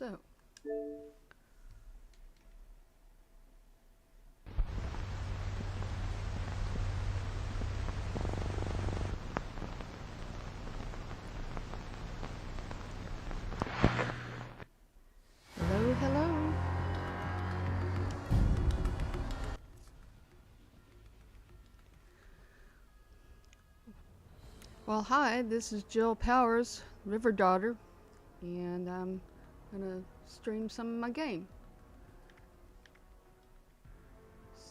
So, hello, hello. Well, hi, this is Jill Powers, River Daughter, and I'm gonna stream some of my game.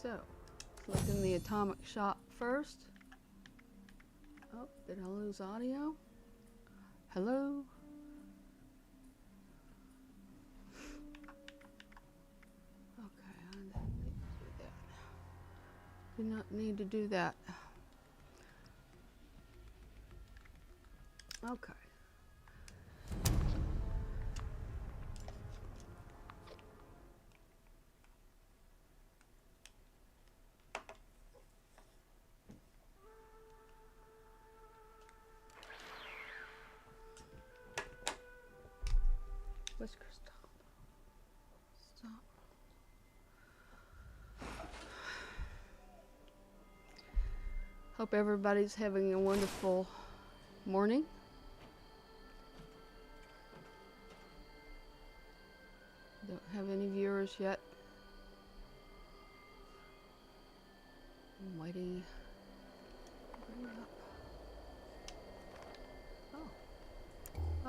So, let's look in the Atomic Shop first. Oh, did I lose audio? Hello? Okay, I didn't need to do that. Do not need to do that. Okay. Whisker, stop. Stop. Hope everybody's having a wonderful morning. Don't have any viewers yet. I'm waiting. Bring up. Oh,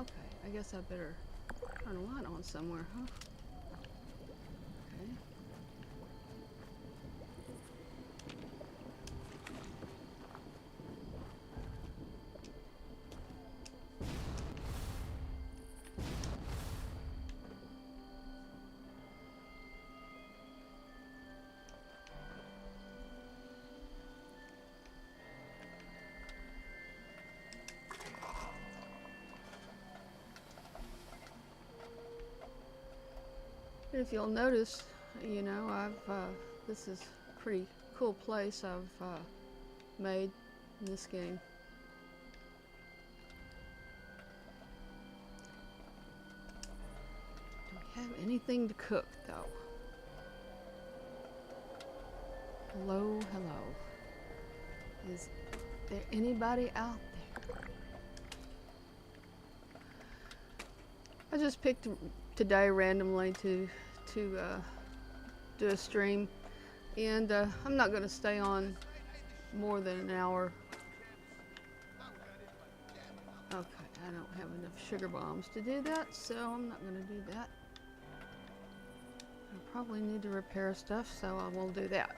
okay. I guess I better turn a light on somewhere, huh? Okay. If you'll notice, this is a pretty cool place I've made in this game. Do we have anything to cook, though? Hello, hello. Is there anybody out there? I just picked today randomly to do a stream, and I'm not going to stay on more than an hour. Okay, I don't have enough sugar bombs to do that, so I'm not going to do that. I probably need to repair stuff, so I will do that.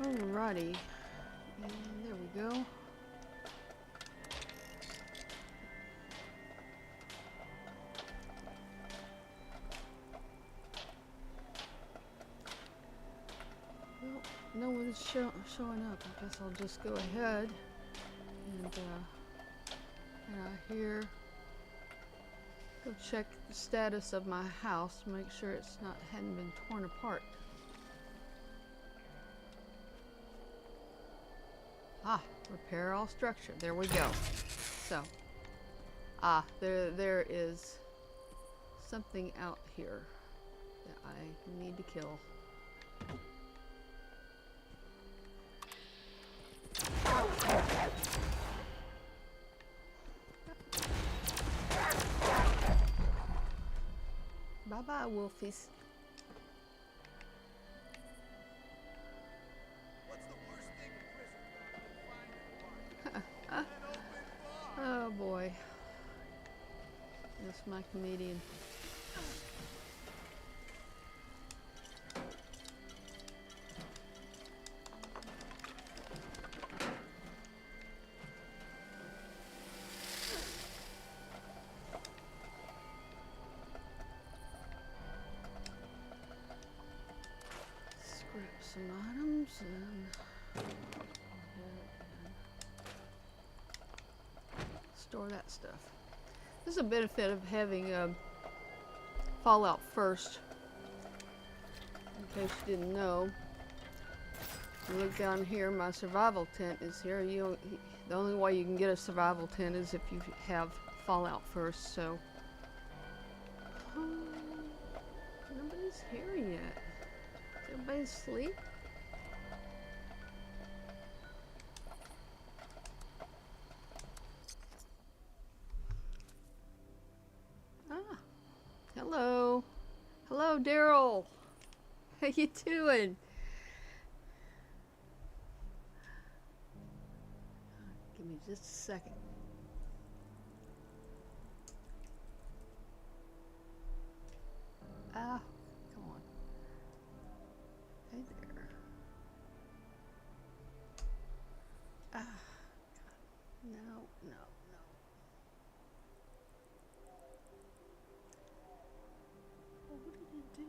Alrighty, and there we go. Well, no one's showing up. I guess I'll just go ahead and here go check the status of my house, make sure it's not hadn't been torn apart. Ah, repair all structure. There we go. So, there is something out here that I need to kill. Bye-bye, wolfies. That's my comedian. Scrap some items and store that stuff. This is a benefit of having Fallout First. In case you didn't know, you look down here, my survival tent is here. The only way you can get a survival tent is if you have Fallout First, so. Nobody's here yet. Is everybody asleep? Ah, hello. Hello, Daryl. How you doing? Give me just a second. Ah, come on. Hey there. Ah, God. No. Well, what did he do?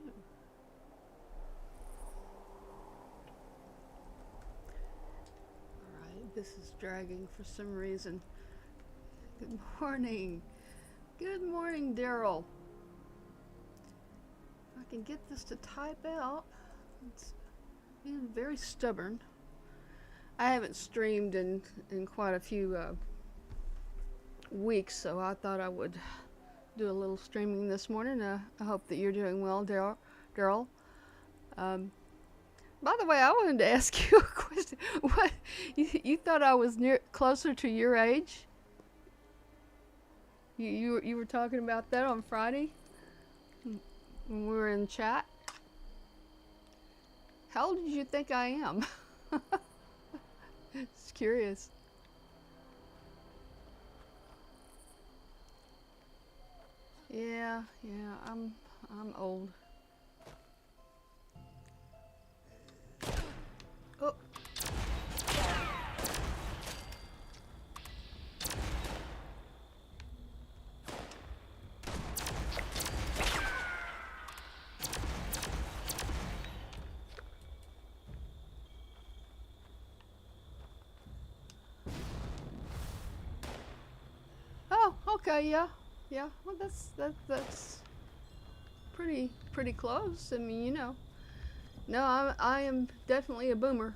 Alright, this is dragging for some reason. Good morning. Good morning, Daryl. If I can get this to type out. It's being very stubborn. I haven't streamed in quite a few weeks, so I thought I would do a little streaming this morning. I hope that you're doing well, Daryl. By the way, I wanted to ask you a question. What you thought I was closer to your age? You were talking about that on Friday when we were in chat. How old did you think I am? Just curious. Yeah, I'm old. Oh. Oh, okay, yeah. Well, that's pretty close. I mean, you know. No, I am definitely a boomer.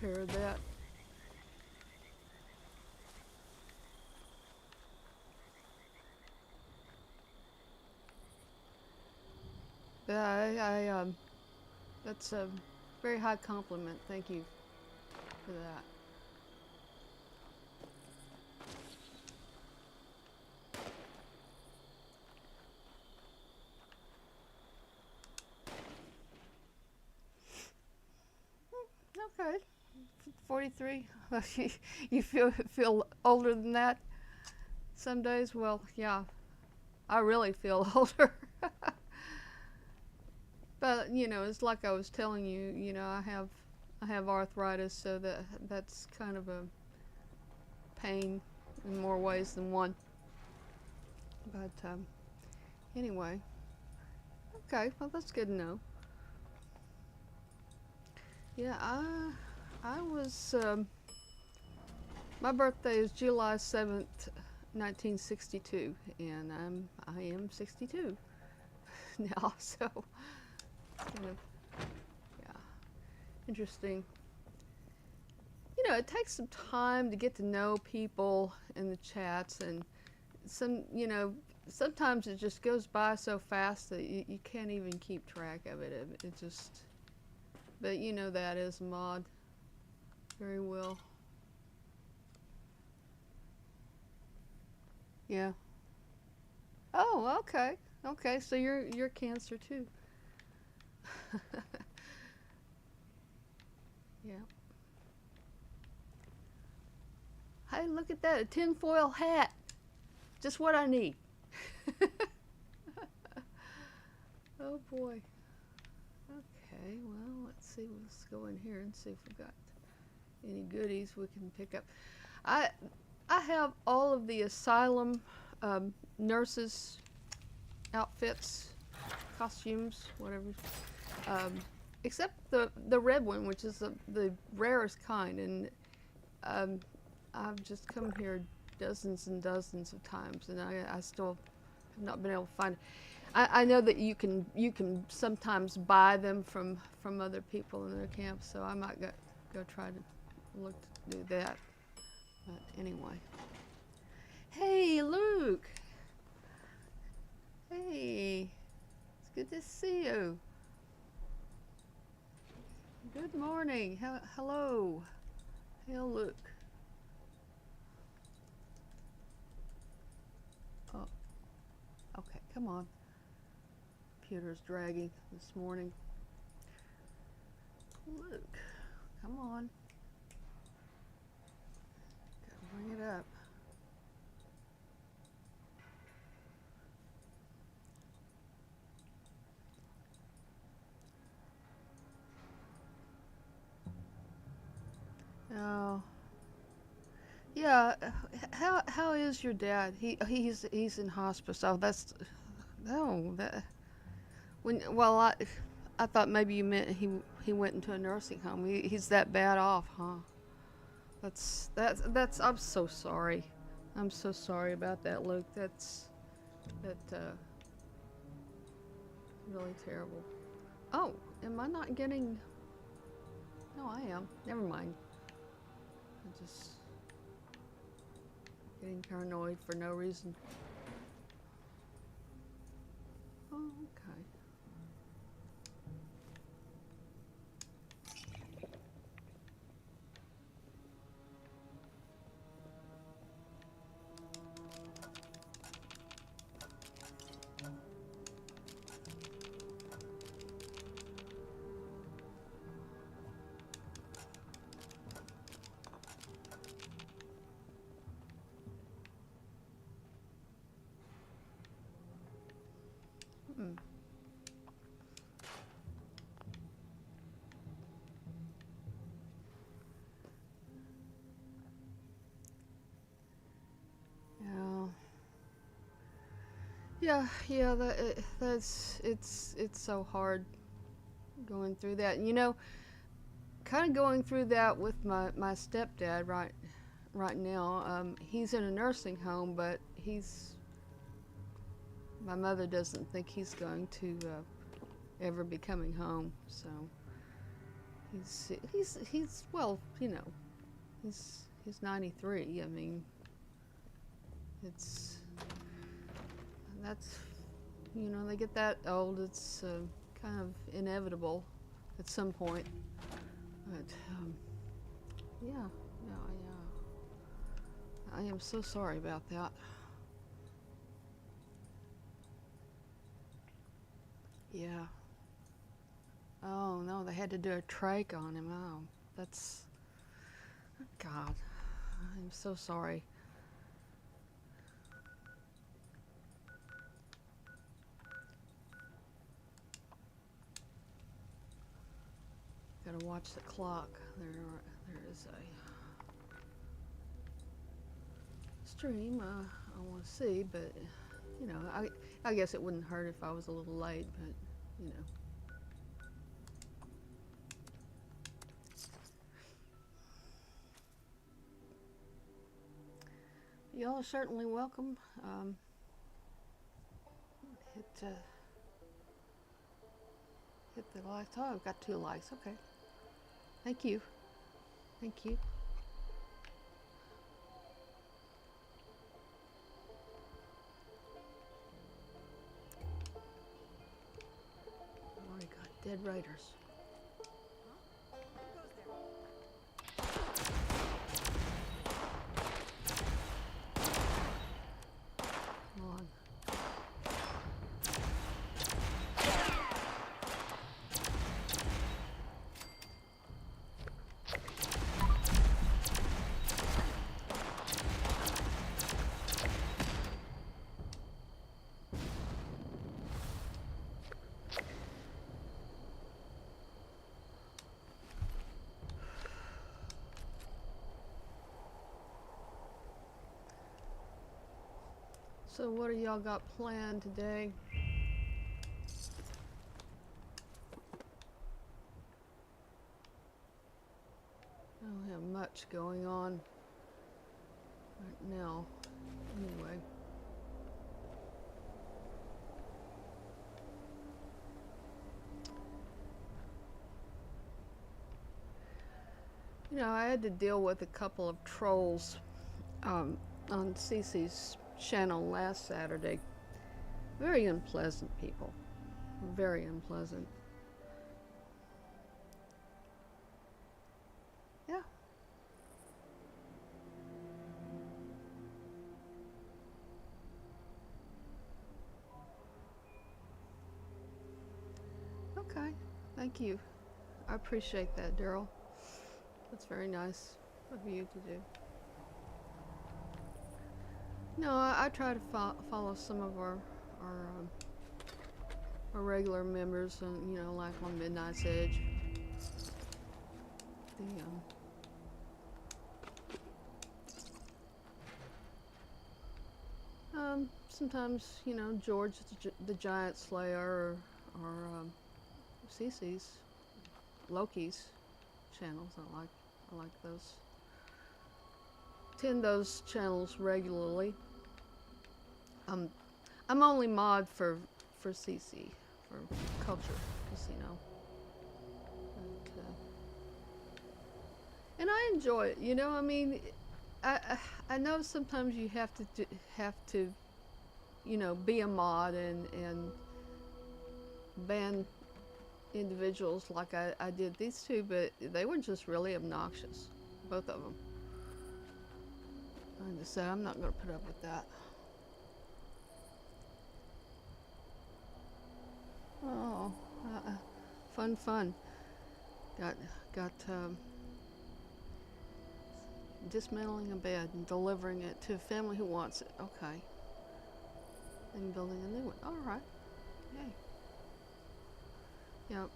Repair that. Yeah, that's a very high compliment. Thank you for that. Okay, 43. You feel older than that some days? Well, yeah, I really feel older. But you know, it's like I was telling you. You know, I have arthritis, so that's kind of a pain in more ways than one. But anyway, okay. Well, that's good to know. Yeah, I was. My birthday is July 7th, 1962, and I am 62 now. So, kind of, yeah, interesting. You know, it takes some time to get to know people in the chats, and sometimes it just goes by so fast that you can't even keep track of it. It just, but you know that as a mod very well. Yeah. Oh, okay. Okay, so you're Cancer too. Yeah. Hey, look at that, a tinfoil hat. Just what I need. Oh boy. Okay, well, let's see. Let's go in here and see if we've got any goodies we can pick up. I I have all of the asylum nurses outfits, costumes, whatever, um, except the red one, which is the rarest kind, and um, I've just come here dozens and dozens of times, and I still have not been able to find it. I know that you can sometimes buy them from other people in their camps, so I might go try to look to do that. But anyway, hey Luke, hey, it's good to see you. Good morning. Hello, hey Luke. Oh, okay, come on. Computer's dragging this morning. Luke, come on. Gotta bring it up. Oh, yeah. How is your dad? He's in hospice. Oh, that's no that when well I thought maybe you meant he went into a nursing home. He's that bad off, huh? That's I'm so sorry. I'm so sorry about that, Luke. That really terrible. Oh, am I not getting? No, I am. Never mind. I'm just getting paranoid for no reason. Oh, okay. Hmm. Yeah. Yeah. That's it's so hard going through that. And, kind of going through that with my stepdad right now. He's in a nursing home, but my mother doesn't think he's going to ever be coming home. So he's well, he's 93. I mean, it's that's they get that old. It's kind of inevitable at some point. But yeah, I am so sorry about that. Yeah. Oh no, they had to do a trach on him. Oh, that's God. I'm so sorry. Gotta watch the clock. There is a stream I want to see, but I guess it wouldn't hurt if I was a little late, but you know. Y'all are certainly welcome. Hit hit the like. Oh, I've got 2 likes. Okay. Thank you. Thank you. Already got dead raiders. Come on. So what do y'all got planned today? I don't have much going on right now. Anyway. You know, I had to deal with a couple of trolls on Cece's channel last Saturday. Very unpleasant people. Very unpleasant. Yeah. Okay. Thank you. I appreciate that, Daryl. That's very nice of you to do. No, I try to follow some of our regular members, you know, like on Midnight's Edge. The sometimes, you know, George the Giant Slayer, or Cece's, Loki's channels. I like those. Attend those channels regularly. I'm only mod for Cece, for Culture Casino. But, and I enjoy it, you know. I mean, I know sometimes you have to you know, be a mod and ban individuals like I did these two, but they were just really obnoxious, both of them. I just said I'm not going to put up with that. Oh, fun. Got dismantling a bed and delivering it to a family who wants it. Okay. And building a new one. All right. Yay. Yep.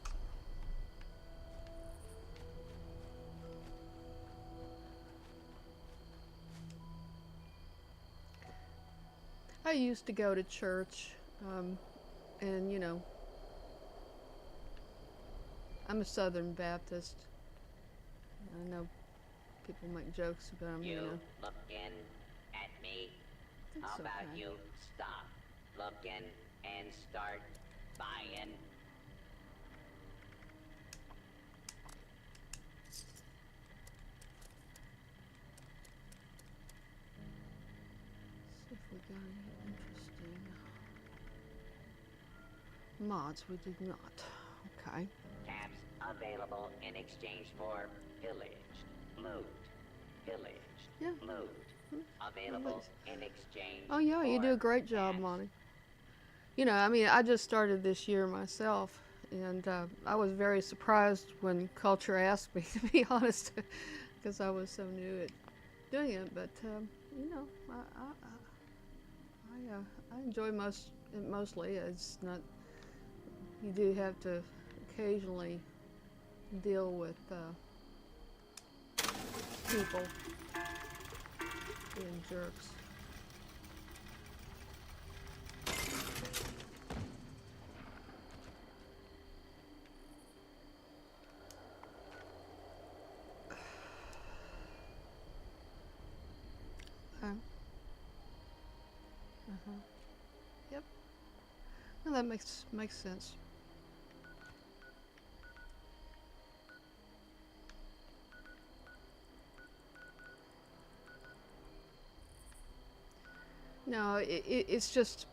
I used to go to church, and you know, I'm a Southern Baptist. I know people make jokes about them, you know. Looking at me? How about you stop looking and start buying? See if we got any interesting mods. We did not. Okay. Caps available in exchange for pillaged, loot, pillaged, Yeah. loot. Available in exchange. Oh yeah, you do a great job, Monty. You know, I mean, I just started this year myself, and I was very surprised when Culture asked me, to be honest, because I was so new at doing it. But you know, I enjoy it mostly. It's not. You do have to occasionally deal with people being jerks. Yep. No, that makes sense. No, it's just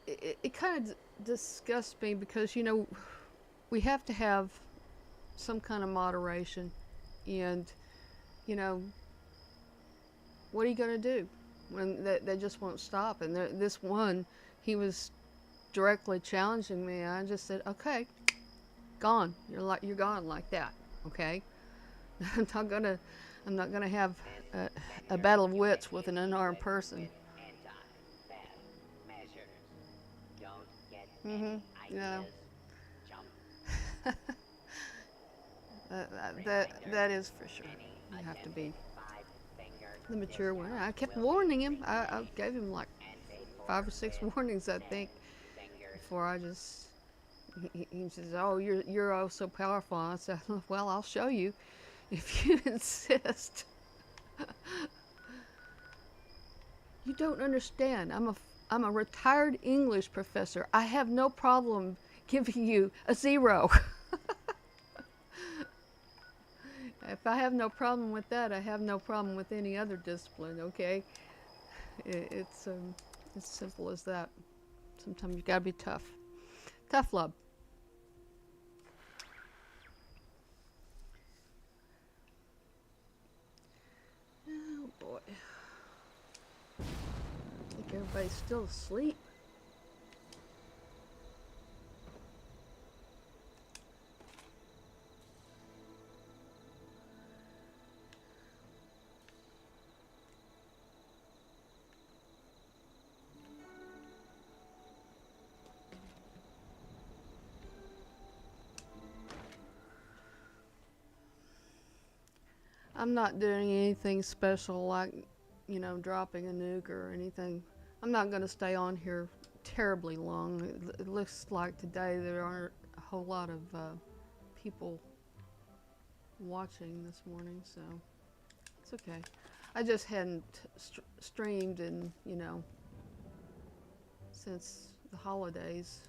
it kind of disgusts me because, you know, we have to have some kind of moderation, and you know, what are you gonna do when they just won't stop? And this one, he was directly challenging me. I just said, okay, gone. You're gone like that. Okay. I'm not gonna have a battle of wits with an unarmed person. Mm-hmm. Yeah. That is for sure. You have to be the mature one. I kept warning him. I gave him like 5 or 6 warnings, I think, Finger. before I just. He says, "Oh, you're oh so powerful." I said, "Well, I'll show you if you insist." You don't understand. I'm a retired English professor. I have no problem giving you a 0. If I have no problem with that, I have no problem with any other discipline. Okay, it's as simple as that. Sometimes you gotta be tough. Tough love. Oh boy. I think everybody's still asleep. I'm not doing anything special like, dropping a nuke or anything. I'm not going to stay on here terribly long. It looks like today there aren't a whole lot of people watching this morning, so it's okay. I just hadn't streamed in, since the holidays.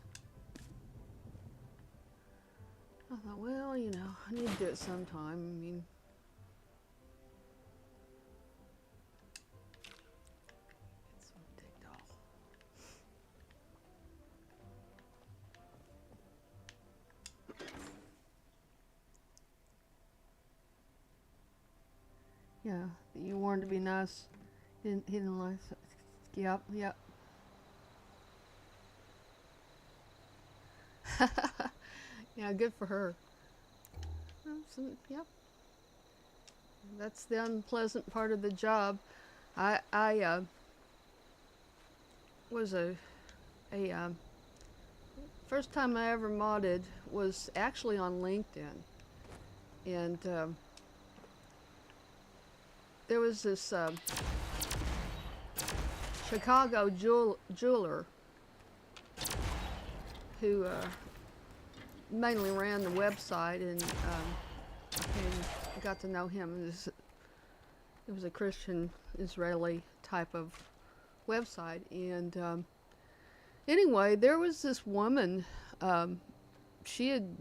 I thought, well, I need to do it sometime. I mean, it's so ticked off. Yeah, you warned to be nice. He didn't like. Yep, yep. Yeah, good for her. Well, yep. That's the unpleasant part of the job. I was a first time I ever modded was actually on LinkedIn, and there was this Chicago jeweler who mainly ran the website, and I got to know him. It was a Christian Israeli type of website, and anyway, there was this woman. She had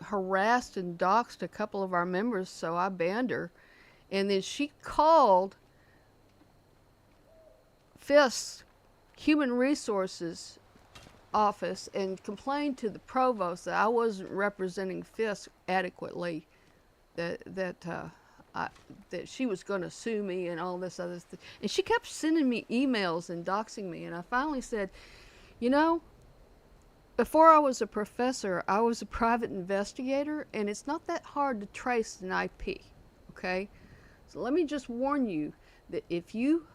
harassed and doxed a couple of our members, so I banned her, and then she called Fisk's Human Resources office and complained to the provost that I wasn't representing Fisk adequately, that she was going to sue me and all this other stuff. And she kept sending me emails and doxing me, and I finally said, before I was a professor, I was a private investigator, and it's not that hard to trace an IP, okay? So let me just warn you that if you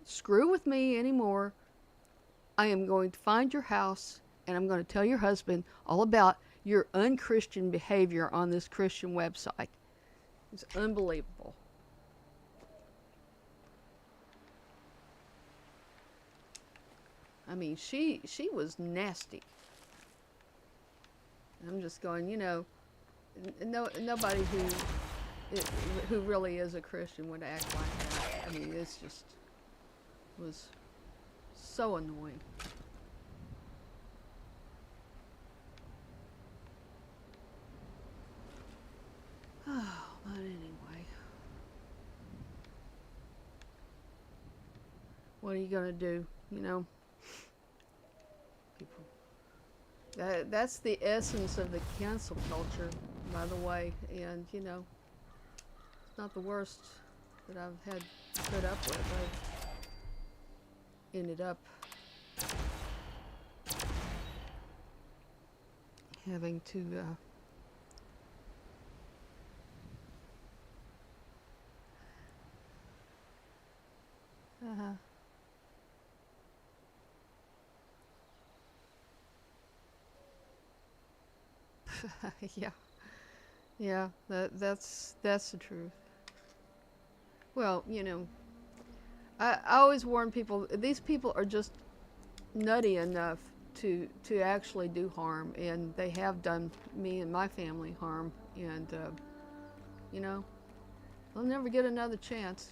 screw with me anymore, I am going to find your house, and I'm going to tell your husband all about your unchristian behavior on this Christian website. It's unbelievable. I mean, she was nasty. I'm just going, nobody who really is a Christian would act like that. I mean, it's just was so annoying. Oh, but anyway. What are you going to do, People. That's the essence of the cancel culture, by the way. And, it's not the worst that I've had to put up with. I've ended up having to yeah, that's the truth. Well, I always warn people, these people are just nutty enough to actually do harm, and they have done me and my family harm, and you know, they'll never get another chance.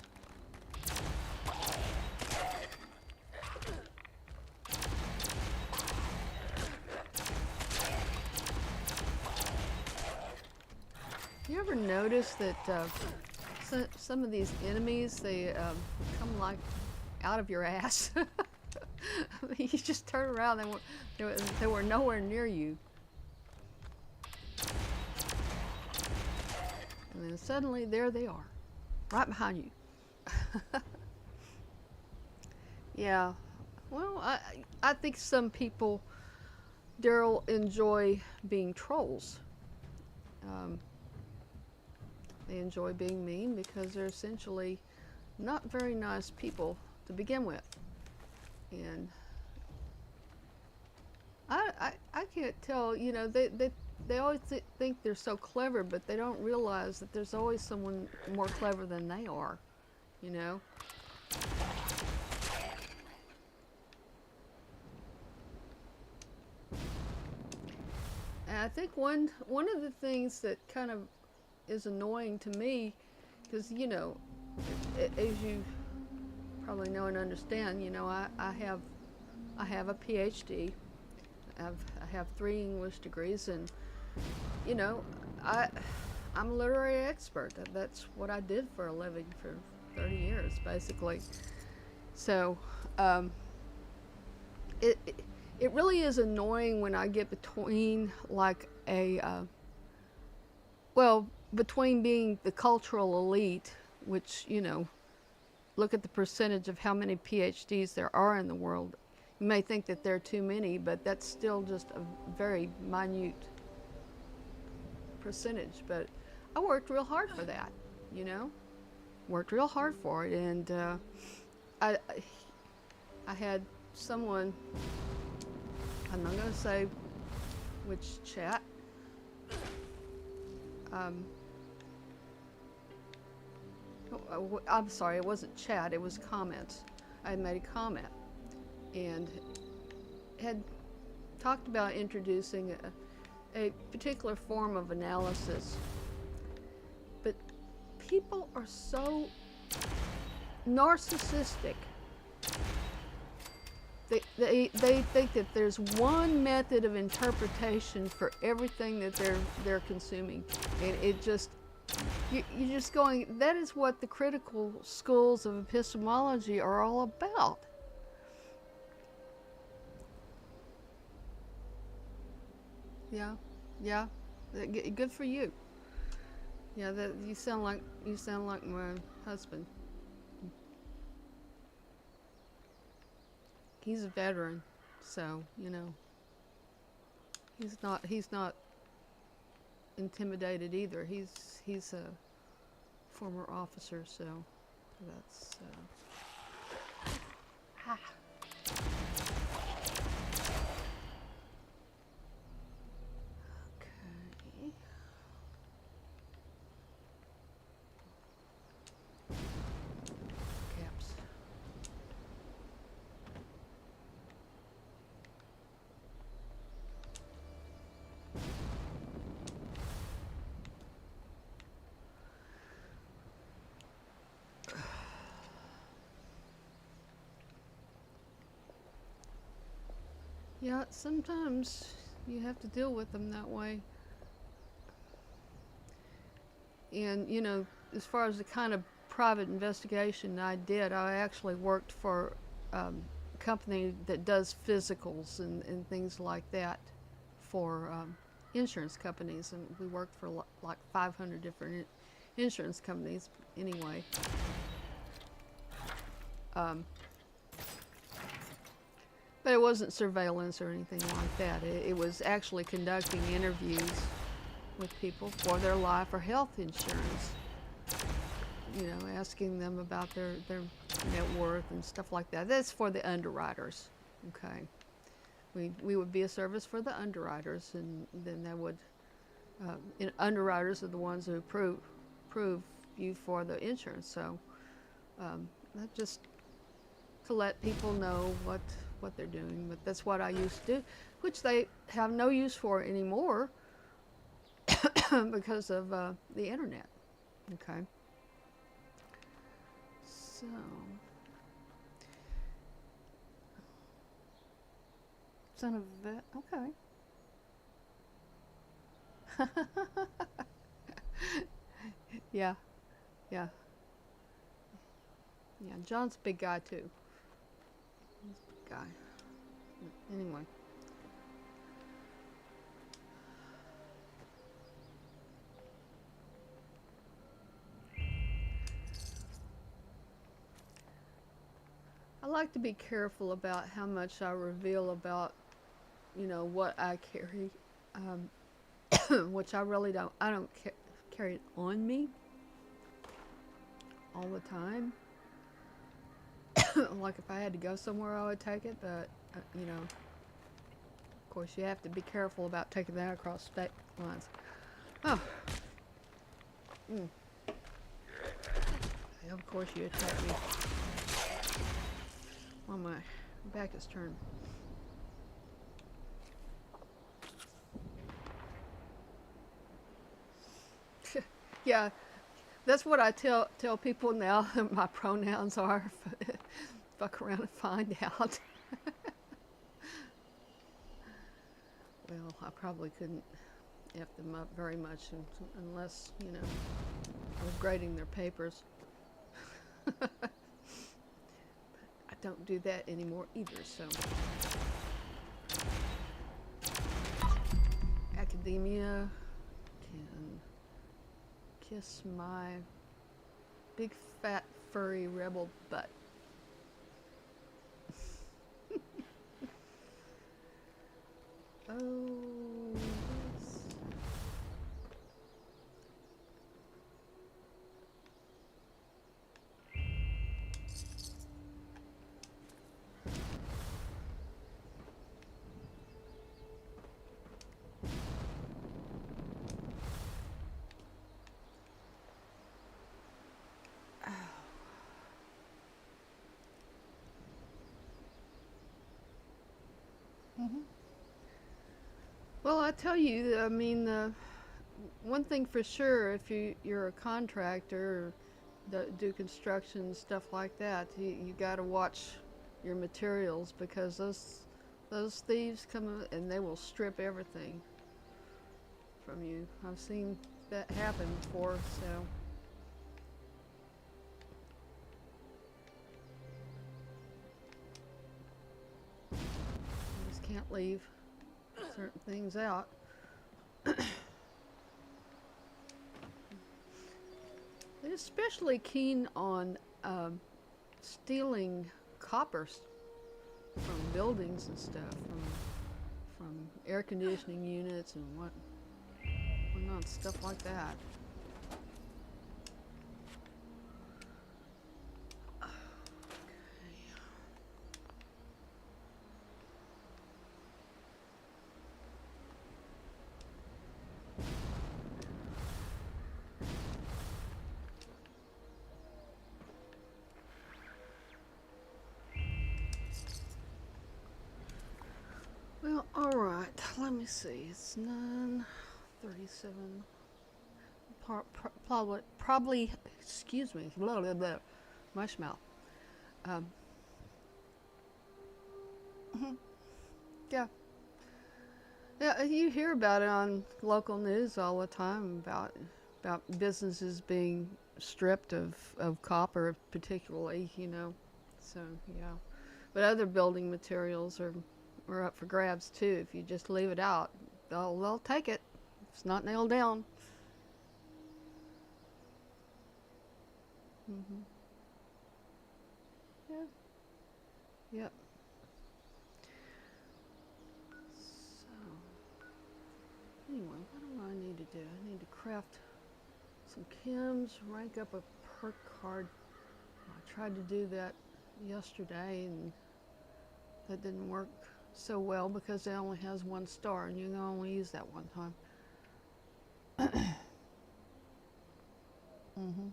You ever notice that some of these enemies, they come like out of your ass? You just turn around, they were nowhere near you. And then suddenly, there they are, right behind you. Yeah, well, I think some people, Daryl, enjoy being trolls. Um, they enjoy being mean because they're essentially not very nice people to begin with. And I can't tell, you know, they always think they're so clever, but they don't realize that there's always someone more clever than they are, you know? And I think one of the things that kind of is annoying to me, because, you know, as you probably know and understand, you know, I have a PhD. I have 3 English degrees, and you know, I'm a literary expert. That's what I did for a living for 30 years, basically. So it it really is annoying when I get between like well, between being the cultural elite, which, you know, look at the percentage of how many PhDs there are in the world. You may think that there are too many, but that's still just a very minute percentage. But I worked real hard for that, you know, worked real hard for it. And I had someone, I'm not going to say which chat, I'm sorry, it wasn't chat, it was comments. I had made a comment and had talked about introducing a particular form of analysis. But people are so narcissistic. They think that there's one method of interpretation for everything that they're consuming, and it just you're just going. That is what the critical schools of epistemology are all about. Yeah, yeah, good for you. Yeah, that you sound like my husband. He's a veteran, so you know he's not intimidated either. He's a former officer, so that's okay. Caps. Yeah, sometimes you have to deal with them that way. And, you know, as far as the kind of private investigation I did, I actually worked for a company that does physicals and things like that for insurance companies. And we worked for like 500 different insurance companies anyway. But it wasn't surveillance or anything like that. It was actually conducting interviews with people for their life or health insurance. You know, asking them about their net worth and stuff like that. That's for the underwriters. Okay. We would be a service for the underwriters, and then they would, underwriters are the ones who approve you for the insurance. So that just to let people know what they're doing, but that's what I used to do, which they have no use for anymore because of the internet. Okay. So, son of a vet. Okay. Yeah, yeah, yeah. John's a big guy too. He's a big guy. Anyway. I like to be careful about how much I reveal about, what I carry, which I really don't. I don't carry it on me all the time. Like if I had to go somewhere, I would take it, but of course, you have to be careful about taking that across state lines. Oh, of course, you attack me. Oh, my back is turned. Yeah, that's what I tell people now. My pronouns are. Fuck around and find out. Well, I probably couldn't F them up very much unless, I was grading their papers. I don't do that anymore either, so. Academia can kiss my big fat furry rebel butt. Oh, yes. Well, I tell you, I mean, one thing for sure, if you're a contractor or do construction stuff like that, you got to watch your materials because those thieves come and they will strip everything from you. I've seen that happen before, so. You just can't leave certain things out. They're especially keen on stealing copper from buildings and stuff, from air conditioning units and whatnot, stuff like that. Well, all right. Let me see. It's 9:37. Probably. Excuse me. Blah blah blah. Mush mouth. Um. Yeah. Yeah. You hear about it on local news all the time about businesses being stripped of copper, particularly. So yeah. But other building materials are up for grabs too. If you just leave it out, they'll take it. It's not nailed down. Mhm. Yeah. Yep. So anyway, what do I need to do? I need to craft some chems, rank up a perk card. I tried to do that yesterday and that didn't work so well because it only has 1 star and you can only use that one time. Mhm.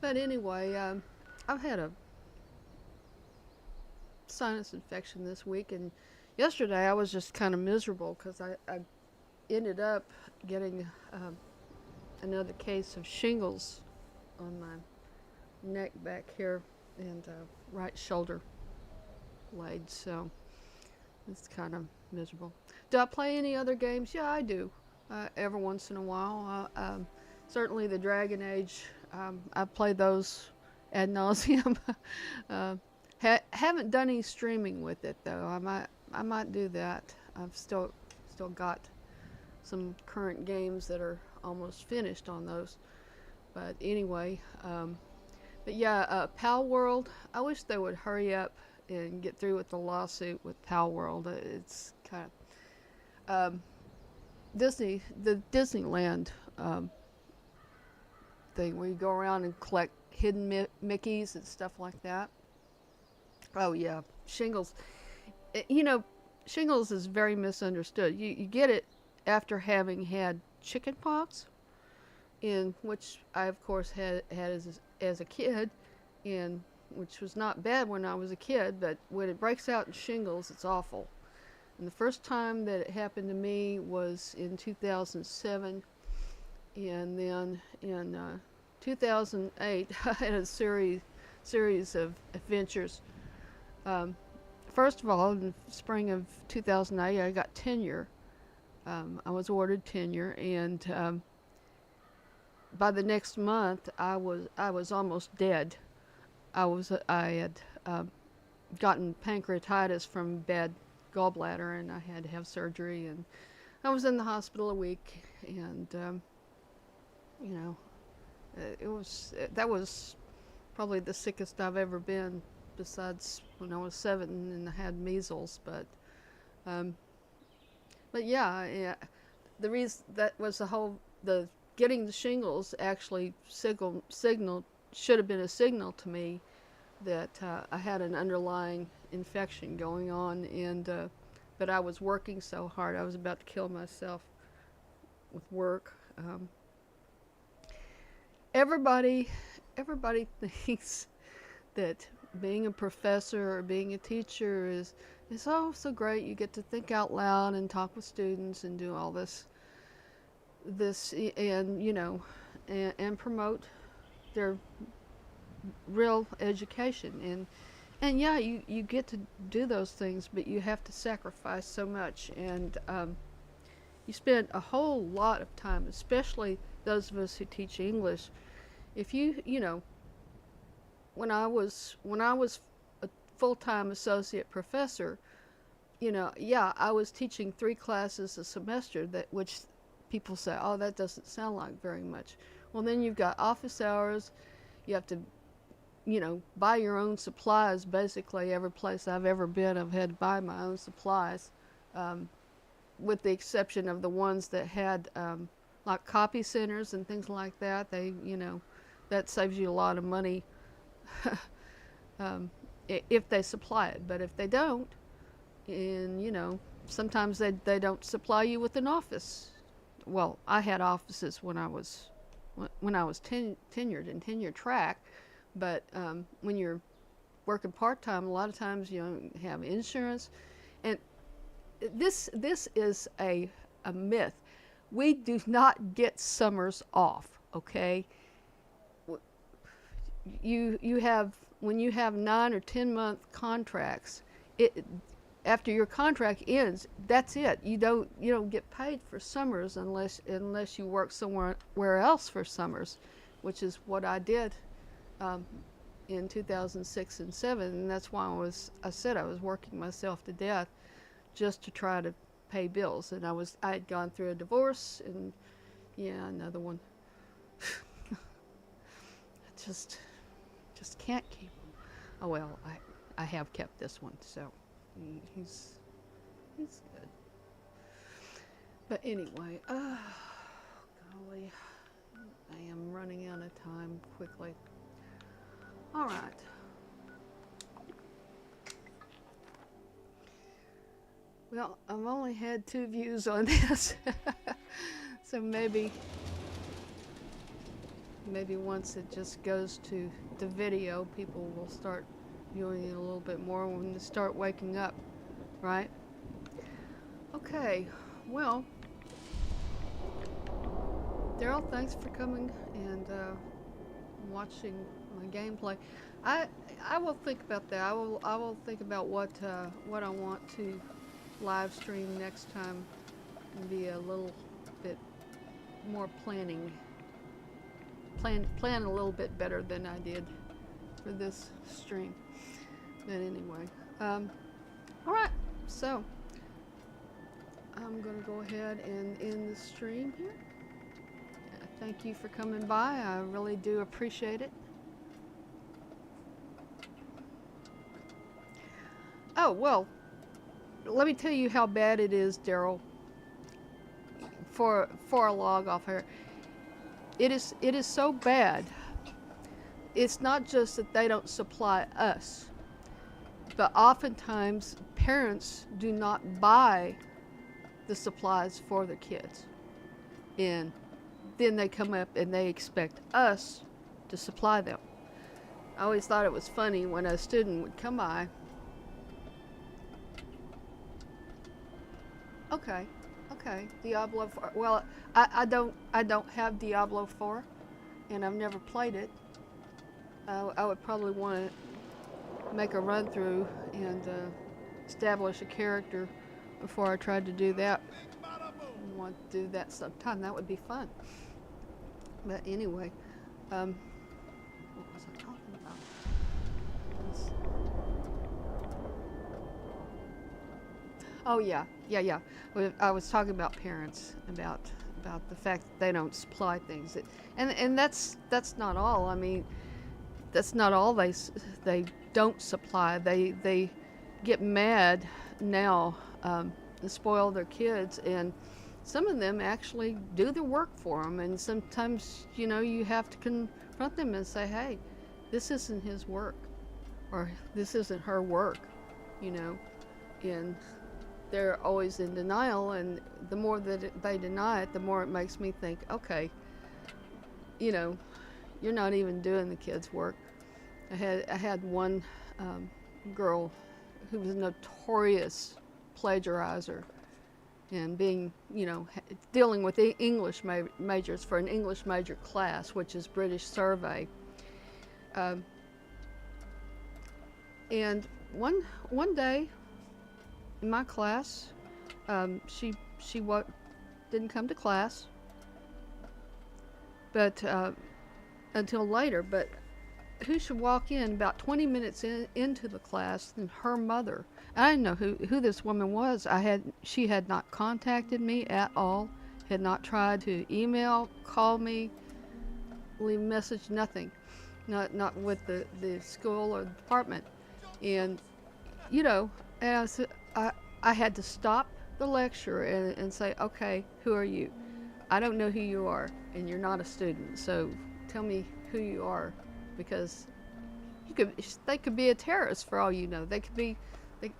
But anyway, I've had a sinus infection this week, and yesterday I was just kind of miserable because I ended up getting another case of shingles on my neck back here and right shoulder blade, so it's kind of miserable. Do I play any other games? Yeah, I do. Every once in a while. Certainly the Dragon Age, I play those ad nauseum. Haven't done any streaming with it though. I might do that. I've still got some current games that are almost finished on those. But anyway, but yeah, Pal World. I wish they would hurry up and get through with the lawsuit with Pal World. It's kind of the Disneyland thing where you go around and collect hidden Mickeys and stuff like that. Oh yeah, shingles. You know, shingles is very misunderstood. You get it after having had chicken pox, in which I of course had as a kid, and which was not bad when I was a kid, but when it breaks out in shingles, it's awful. And the first time that it happened to me was in 2007, and then in 2008 I had a series of adventures. First of all, in the spring of 2008, I got tenure. I was awarded tenure, and by the next month, I was almost dead. I had gotten pancreatitis from bad gallbladder, and I had to have surgery, and I was in the hospital a week, and you know, that was probably the sickest I've ever been, besides when I was 7 and I had measles. But yeah, the reason that was the getting the shingles actually signaled should have been a signal to me that I had an underlying infection going on, and but I was working so hard, I was about to kill myself with work. Everybody thinks that being a professor or being a teacher is oh so great. You get to think out loud and talk with students and do all this and you know and promote their real education, and yeah, you get to do those things, but you have to sacrifice so much, and you spend a whole lot of time, especially those of us who teach English. If you know, when I was a full-time associate professor, you know, yeah, I was teaching 3 classes a semester, which people say, oh, that doesn't sound like very much. Well, then you've got office hours. You have to, you know, buy your own supplies. Basically, every place I've ever been, I've had to buy my own supplies, with the exception of the ones that had like copy centers and things like that. They, you know, that saves you a lot of money if they supply it. But if they don't, and you know, sometimes they don't supply you with an office. Well, I had offices when I was tenured in tenure track, but when you're working part-time, a lot of times you don't have insurance. And this is a myth. We do not get summers off, okay? You have, when you have 9 or 10 month contracts, after your contract ends, that's it. You don't get paid for summers unless you work somewhere else for summers, which is what I did in 2006 and 7, and that's why I said I was working myself to death just to try to pay bills. And I had gone through a divorce, and yeah, another one. I just can't keep him. Oh well, I have kept this one, so he's good. But anyway, golly, I am running out of time quickly. All right. Well, I've only had 2 views on this, so maybe maybe once it just goes to the video, people will start viewing it a little bit more when they start waking up, right? Okay, well, Daryl, thanks for coming and watching my gameplay. I will think about that. I will think about what I want to live stream next time and be a little bit more planning. Plan a little bit better than I did for this stream. But anyway, all right. So I'm gonna go ahead and end the stream here. Thank you for coming by. I really do appreciate it. Oh, well, let me tell you how bad it is, Daryl, for a log off here. It is so bad. It's not just that they don't supply us, but oftentimes parents do not buy the supplies for their kids. And then they come up and they expect us to supply them. I always thought it was funny when a student would come by. Okay, Diablo 4. Well, I don't have Diablo 4, and I've never played it. I would probably want to make a run through and establish a character before I tried to do that. I want to do that sometime. That would be fun. But anyway, what was I talking about? Oh yeah. I was talking about parents, about the fact that they don't supply things, and that's not all. I mean, that's not all they don't supply. They get mad now and spoil their kids, and some of them actually do the work for them. And sometimes, you know, you have to confront them and say, hey, this isn't his work, or this isn't her work, you know, and they're always in denial, and the more that they deny it, the more it makes me think, okay, you know, you're not even doing the kids' work. I had one girl who was a notorious plagiarizer, and being, you know, dealing with English majors for an English major class, which is British Survey. And one day in my class, she didn't come to class, but until later. But who should walk in about 20 minutes into the class than her mother? I didn't know who this woman was. She had not contacted me at all, had not tried to email, call me, leave a message, nothing. Not with the school or the department. And, you know, and I had to stop the lecture and say, okay, who are you? I don't know who you are, and you're not a student, so tell me who you are, because they could be a terrorist for all you know. They could be, they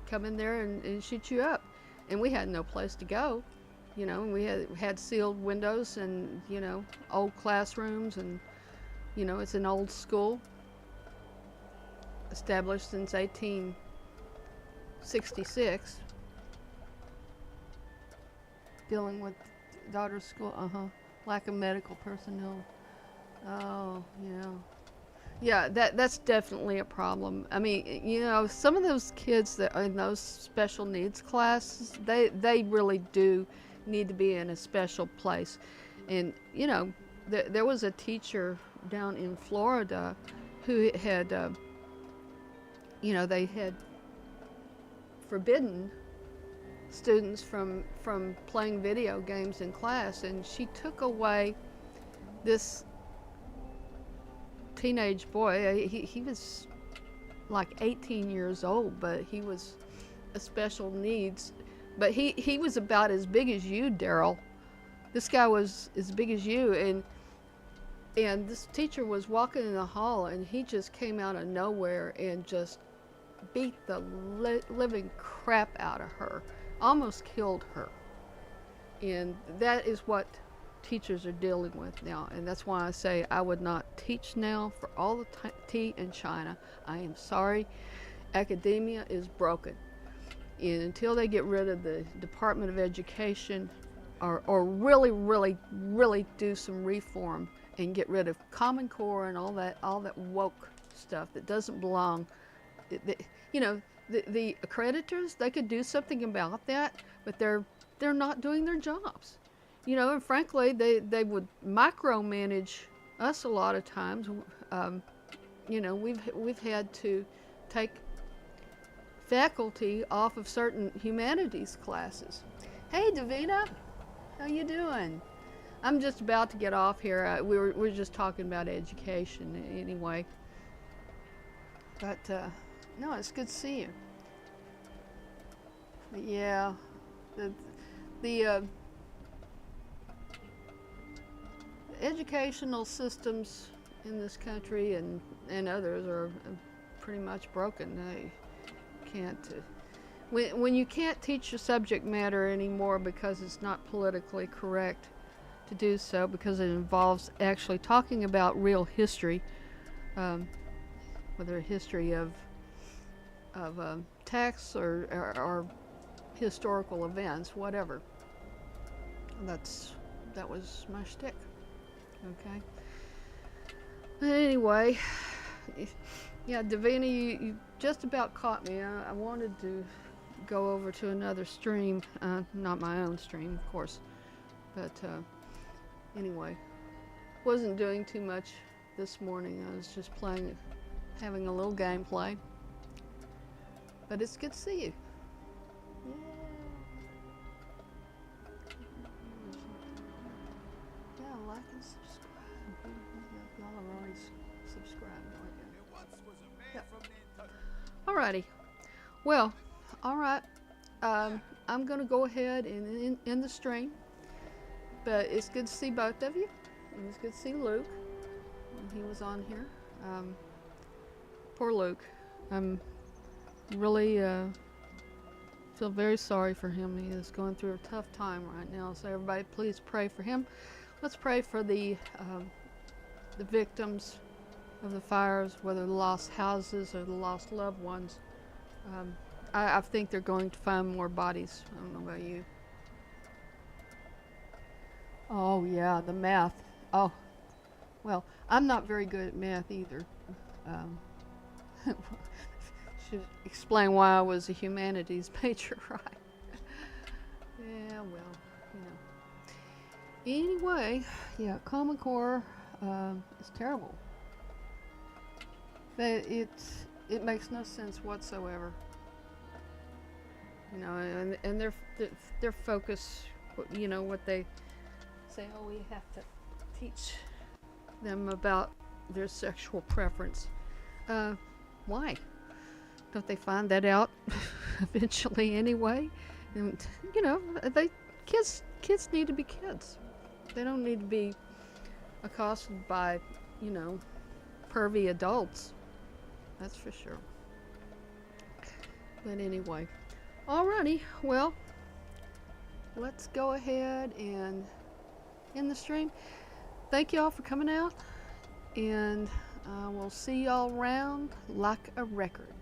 come in there and shoot you up. And we had no place to go, you know, and we had sealed windows and, you know, old classrooms, and, you know, it's an old school established since 1866, dealing with daughter's school, lack of medical personnel. Oh, yeah, that's definitely a problem. I mean, you know, some of those kids that are in those special needs classes, they really do need to be in a special place. And, you know, there was a teacher down in Florida who had, you know, they had forbidden students from playing video games in class, and she took away this teenage boy. He was like 18 years old, but he was a special needs. But he was about as big as you, Daryl. This guy was as big as you, and this teacher was walking in the hall, and he just came out of nowhere and just beat the living crap out of her, almost killed her. And that is what teachers are dealing with now, and that's why I say I would not teach now for all the tea in China. I am sorry, academia is broken, and until they get rid of the Department of Education, or really do some reform and get rid of Common Core and all that woke stuff that doesn't belong. You know, the accreditors, they could do something about that, but they're not doing their jobs. You know, and frankly, they would micromanage us a lot of times. You know, we've had to take faculty off of certain humanities classes. Hey, Davina, how you doing? I'm just about to get off here. We're just talking about education anyway. But no, it's good to see you. But yeah, the educational systems in this country and others are pretty much broken. They can't. When you can't teach your subject matter anymore because it's not politically correct to do so, because it involves actually talking about real history, whether history of texts or historical events, whatever. That was my shtick. Okay. But anyway, yeah, Davina, you just about caught me. I wanted to go over to another stream, not my own stream, of course, but anyway, wasn't doing too much this morning. I was just having a little gameplay. But it's good to see you. Yeah. Yeah, like and subscribe. Y'all are already subscribed, aren't you? Yep. Alrighty. Well, alright. I'm going to go ahead and end the stream. But it's good to see both of you. And it's good to see Luke. He was on here. Poor Luke. I'm really feel very sorry for him. He is going through a tough time right now. So everybody, please pray for him. Let's pray for the victims of the fires, whether the lost houses or the lost loved ones. I think they're going to find more bodies. I don't know about you. Oh yeah, the math. Oh, well, I'm not very good at math either. Should explain why I was a humanities major, right? Yeah, well, you know. Anyway, yeah, Common Core is terrible. It makes no sense whatsoever. You know, and their focus, you know, what they say, oh, we have to teach them about their sexual preference. Why? Don't they find that out eventually anyway? And you know, kids need to be kids. They don't need to be accosted by, you know, pervy adults. That's for sure. But anyway, alrighty. Well, let's go ahead and end the stream. Thank y'all for coming out, and we'll see y'all around like a record.